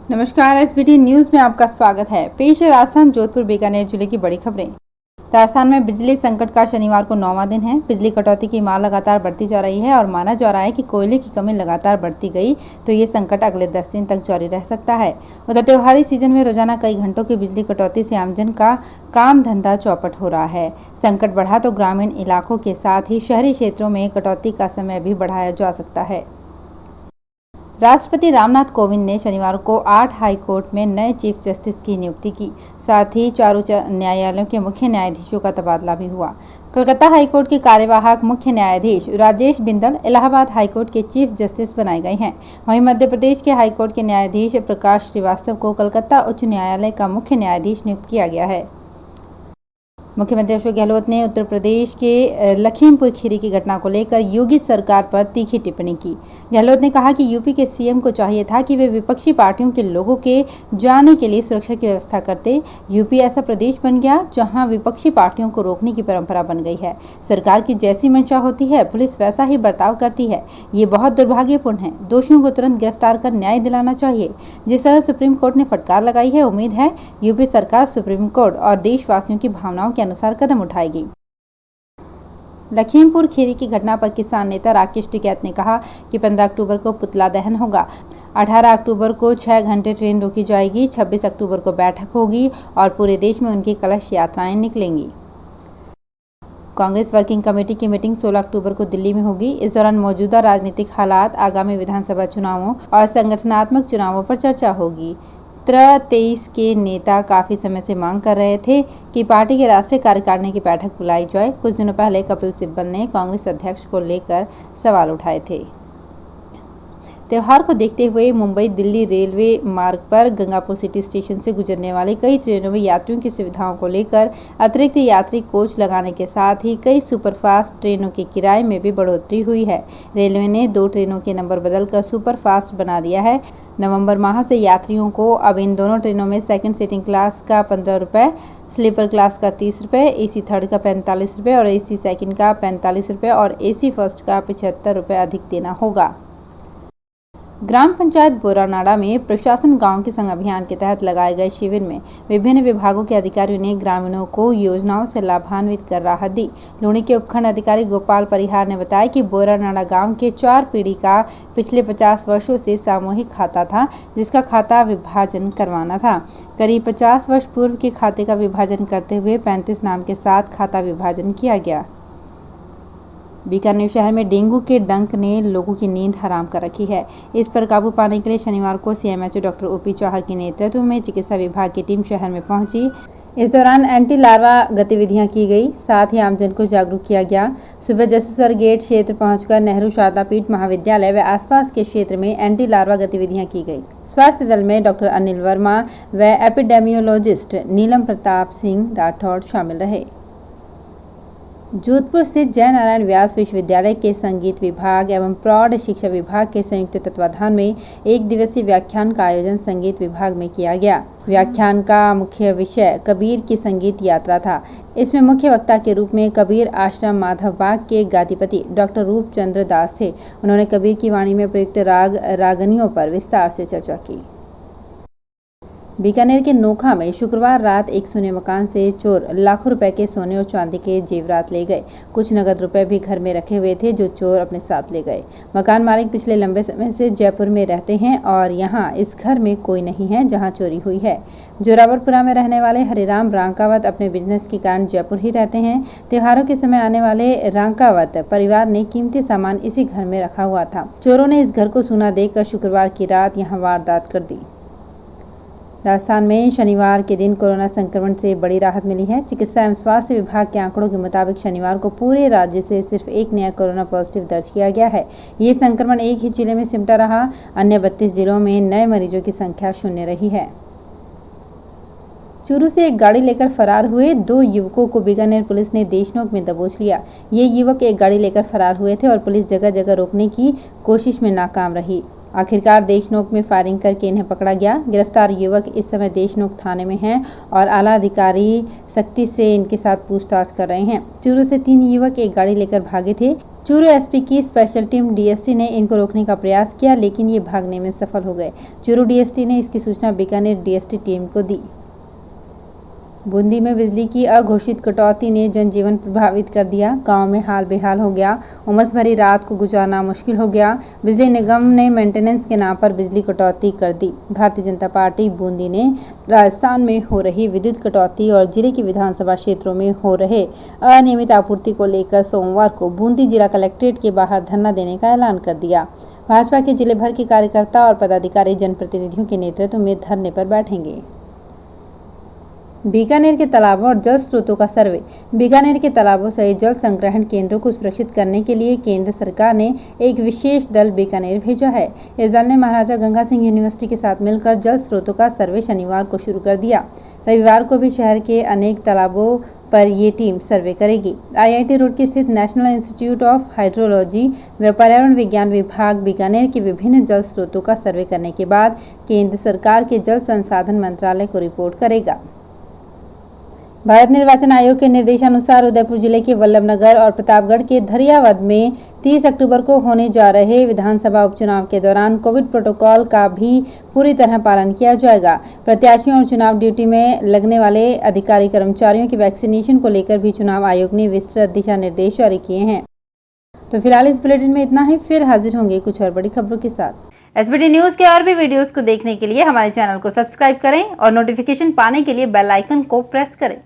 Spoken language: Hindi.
नमस्कार, एसबीटी न्यूज में आपका स्वागत है। पेश है राजस्थान जोधपुर बीकानेर जिले की बड़ी खबरें। राजस्थान में बिजली संकट का शनिवार को 9वां दिन है। बिजली कटौती की मार लगातार बढ़ती जा रही है और माना जा रहा है कि कोयले की कमी लगातार बढ़ती गई तो ये संकट अगले 10 दिन तक जारी रह सकता है। उधर त्योहारी सीजन में रोजाना कई घंटों की बिजली कटौती से आमजन का काम धंधा चौपट हो रहा है। संकट बढ़ा तो ग्रामीण इलाकों के साथ ही शहरी क्षेत्रों में कटौती का समय भी बढ़ाया जा सकता है। राष्ट्रपति रामनाथ कोविंद ने शनिवार को 8 हाई कोर्ट में नए चीफ जस्टिस की नियुक्ति की। साथ ही 4 उच्च न्यायालयों के मुख्य न्यायाधीशों का तबादला भी हुआ। कलकत्ता हाईकोर्ट के कार्यवाहक मुख्य न्यायाधीश राजेश बिंदल इलाहाबाद हाईकोर्ट के चीफ जस्टिस बनाए गए हैं। वहीं मध्य प्रदेश के हाईकोर्ट के न्यायाधीश प्रकाश श्रीवास्तव को कलकत्ता उच्च न्यायालय का मुख्य न्यायाधीश नियुक्त किया गया है। मुख्यमंत्री अशोक गहलोत ने उत्तर प्रदेश के लखीमपुर खीरी की घटना को लेकर योगी सरकार पर तीखी टिप्पणी की। गहलोत ने कहा कि यूपी के सीएम को चाहिए था कि वे विपक्षी पार्टियों के लोगों के जाने के लिए सुरक्षा की व्यवस्था करते। यूपी ऐसा प्रदेश बन गया जहां विपक्षी पार्टियों को रोकने की परंपरा बन गई है। सरकार की जैसी मंशा होती है, पुलिस वैसा ही बर्ताव करती है। ये बहुत दुर्भाग्यपूर्ण है। दोषियों को तुरंत गिरफ्तार कर न्याय दिलाना चाहिए। जिस तरह सुप्रीम कोर्ट ने फटकार लगाई है, उम्मीद है यूपी सरकार सुप्रीम कोर्ट और देशवासियों की भावनाओं के अनुसार कदम उठाएगी। लखीमपुर खीरी की घटना पर किसान नेता राकेश टिकैत ने कहा कि 15 अक्टूबर को पुतला दहन होगा। 18 अक्टूबर को 6 घंटे ट्रेन रोकी जाएगी। 26 अक्टूबर को बैठक होगी और पूरे देश में उनकी कलश यात्राएं निकलेंगी। कांग्रेस वर्किंग कमेटी की मीटिंग 16 अक्टूबर को दिल्ली में होगी। इस दौरान मौजूदा राजनीतिक हालात, आगामी विधानसभा चुनावों और संगठनात्मक चुनावों पर चर्चा होगी। 23 के नेता काफी समय से मांग कर रहे थे कि पार्टी के राष्ट्रीय कार्यकारिणी की बैठक बुलाई जाए। कुछ दिनों पहले कपिल सिब्बल ने कांग्रेस अध्यक्ष को लेकर सवाल उठाए थे। त्योहार को देखते हुए मुंबई दिल्ली रेलवे मार्ग पर गंगापुर सिटी स्टेशन से गुजरने वाली कई ट्रेनों में यात्रियों की सुविधाओं को लेकर अतिरिक्त यात्री कोच लगाने के साथ ही कई सुपरफास्ट ट्रेनों के किराए में भी बढ़ोतरी हुई है। रेलवे ने 2 ट्रेनों के नंबर बदलकर सुपरफास्ट बना दिया है। नवंबर माह से यात्रियों को अब इन दोनों ट्रेनों में सेकंड सीटिंग क्लास का 15 रुपये, स्लीपर क्लास का 30 रुपये, एसी थर्ड का 45 रुपये और एसी सेकंड का 45 रुपये और एसी फर्स्ट का 75 रुपये अधिक देना होगा। ग्राम पंचायत बोरानाड़ा में प्रशासन गांव के संग अभियान के तहत लगाए गए शिविर में विभिन्न विभागों के अधिकारियों ने ग्रामीणों को योजनाओं से लाभान्वित कर राहत दी। लूणी के उपखंड अधिकारी गोपाल परिहार ने बताया कि बोरानाड़ा गांव के 4 पीढ़ी का पिछले 50 वर्षों से सामूहिक खाता था, जिसका खाता विभाजन करवाना था। करीब 50 वर्ष पूर्व के खाते का विभाजन करते हुए 35 नाम के साथ खाता विभाजन किया गया। बीकानेर शहर में डेंगू के डंक ने लोगों की नींद हराम कर रखी है। इस पर काबू पाने के लिए शनिवार को सीएमएचओ डॉक्टर ओपी चौहर के नेतृत्व में चिकित्सा विभाग की टीम शहर में पहुंची। इस दौरान एंटी लार्वा गतिविधियां की गई, साथ ही आमजन को जागरूक किया गया। सुबह जसूसर गेट क्षेत्र पहुंचकर नेहरू शारदा पीठ महाविद्यालय व आसपास के क्षेत्र में एंटी लार्वा गतिविधियां की गई। स्वास्थ्य दल में डॉक्टर अनिल वर्मा व एपिडेमियोलॉजिस्ट नीलम प्रताप सिंह राठौड़ शामिल रहे। जोधपुर स्थित जय नारायण व्यास विश्वविद्यालय के संगीत विभाग एवं प्रौढ़ शिक्षा विभाग के संयुक्त तत्वाधान में 1 दिवसीय व्याख्यान का आयोजन संगीत विभाग में किया गया। व्याख्यान का मुख्य विषय कबीर की संगीत यात्रा था। इसमें मुख्य वक्ता के रूप में कबीर आश्रम माधव बाग के गादीपति डॉक्टर रूपचंद्र दास थे। उन्होंने कबीर की वाणी में प्रयुक्त राग रागनियों पर विस्तार से चर्चा की। बीकानेर के नोखा में शुक्रवार रात एक सुने मकान से चोर लाखों रुपए के सोने और चांदी के जेवरात ले गए। कुछ नगद रुपए भी घर में रखे हुए थे जो चोर अपने साथ ले गए। मकान मालिक पिछले लंबे समय से जयपुर में रहते हैं और यहां इस घर में कोई नहीं है जहां चोरी हुई है। जोरावरपुरा में रहने वाले हरिराम रांकावत अपने बिजनेस के कारण जयपुर ही रहते हैं। त्योहारों के समय आने वाले रांकावत परिवार ने कीमती सामान इसी घर में रखा हुआ था। चोरों ने इस घर को सूना देखकर शुक्रवार की रात यहां वारदात कर दी। राजस्थान में शनिवार के दिन कोरोना संक्रमण से बड़ी राहत मिली है। चिकित्सा एवं स्वास्थ्य विभाग के आंकड़ों के मुताबिक शनिवार को पूरे राज्य से सिर्फ 1 नया कोरोना पॉजिटिव दर्ज किया गया है। ये संक्रमण एक ही जिले में सिमटा रहा। अन्य 32 जिलों में नए मरीजों की संख्या 0 रही है। चूरू से एक गाड़ी लेकर फरार हुए 2 युवकों को बीकानेर पुलिस ने देशनोक में दबोच लिया। ये युवक एक गाड़ी लेकर फरार हुए थे और पुलिस जगह जगह रोकने की कोशिश में नाकाम रही। आखिरकार देशनोक में फायरिंग करके इन्हें पकड़ा गया। गिरफ्तार युवक इस समय देशनोक थाने में हैं और आला अधिकारी सख्ती से इनके साथ पूछताछ कर रहे हैं। चूरू से 3 युवक एक गाड़ी लेकर भागे थे। चूरू एसपी की स्पेशल टीम डीएसटी ने इनको रोकने का प्रयास किया, लेकिन ये भागने में सफल हो गए। चूरू डीएसटी ने इसकी सूचना बीकानेर डीएसटी टीम को दी। बूंदी में बिजली की अघोषित कटौती ने जनजीवन प्रभावित कर दिया। गांव में हाल बेहाल हो गया। उमस भरी रात को गुजारना मुश्किल हो गया। बिजली निगम ने मेंटेनेंस के नाम पर बिजली कटौती कर दी। भारतीय जनता पार्टी बूंदी ने राजस्थान में हो रही विद्युत कटौती और जिले के विधानसभा क्षेत्रों में हो रहे अनियमित आपूर्ति को लेकर सोमवार को बूंदी जिला कलेक्ट्रेट के बाहर धरना देने का ऐलान कर दिया। भाजपा के जिले भर के कार्यकर्ता और पदाधिकारी जनप्रतिनिधियों के नेतृत्व में धरने पर बैठेंगे। बीकानेर के तालाबों और जल स्रोतों का सर्वे। बीकानेर के तालाबों सहित जल संग्रहण केंद्रों को सुरक्षित करने के लिए केंद्र सरकार ने एक विशेष दल बीकानेर भेजा है। इस दल ने महाराजा गंगा सिंह यूनिवर्सिटी के साथ मिलकर जल स्रोतों का सर्वे शनिवार को शुरू कर दिया। रविवार को भी शहर के अनेक तालाबों पर ये टीम सर्वे करेगी। IIT रोड के स्थित नेशनल इंस्टीट्यूट ऑफ हाइड्रोलॉजी व पर्यावरण विज्ञान विभाग बीकानेर के विभिन्न जल स्रोतों का सर्वे करने के बाद केंद्र सरकार के जल संसाधन मंत्रालय को रिपोर्ट करेगा। भारत निर्वाचन आयोग के निर्देशानुसार उदयपुर जिले के वल्लभनगर और प्रतापगढ़ के धरियावद में 30 अक्टूबर को होने जा रहे विधानसभा उपचुनाव के दौरान कोविड प्रोटोकॉल का भी पूरी तरह पालन किया जाएगा। प्रत्याशियों और चुनाव ड्यूटी में लगने वाले अधिकारी कर्मचारियों की वैक्सीनेशन को लेकर भी चुनाव आयोग ने विस्तृत दिशा निर्देश जारी किए हैं। तो फिलहाल इस बुलेटिन में इतना ही। फिर हाजिर होंगे कुछ और बड़ी खबरों के साथ। SBT न्यूज के और भी वीडियोस को देखने के लिए हमारे चैनल को सब्सक्राइब करें और नोटिफिकेशन पाने के लिए बेल आइकन को प्रेस करें।